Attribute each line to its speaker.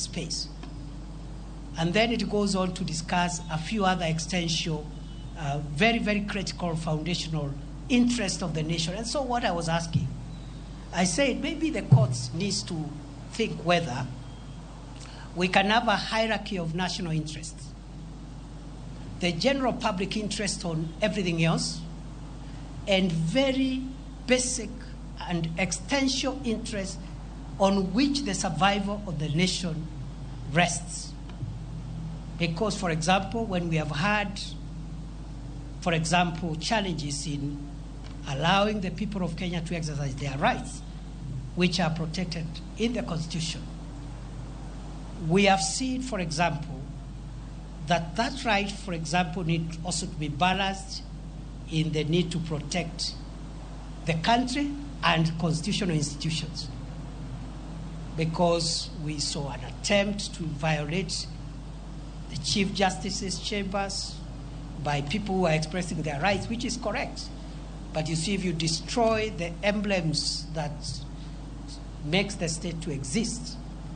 Speaker 1: space. And then it goes on to discuss a few other extension, very, very critical foundational interest of the nation. And so what I was asking, I said maybe the courts needs to think whether we can have a hierarchy of national interests. The general public interest on everything else, and very basic and existential interest on which the survival of the nation rests. Because, for example, when we have had, for example, challenges in allowing the people of Kenya to exercise their rights, which are protected in the Constitution, we have seen, for example, that that right, for example, need also to be balanced in the need to protect the country and constitutional institutions. Because we saw an attempt to violate the Chief Justice's chambers by people who are expressing their rights, which is correct. But you see, if you destroy the emblems that makes the state to exist,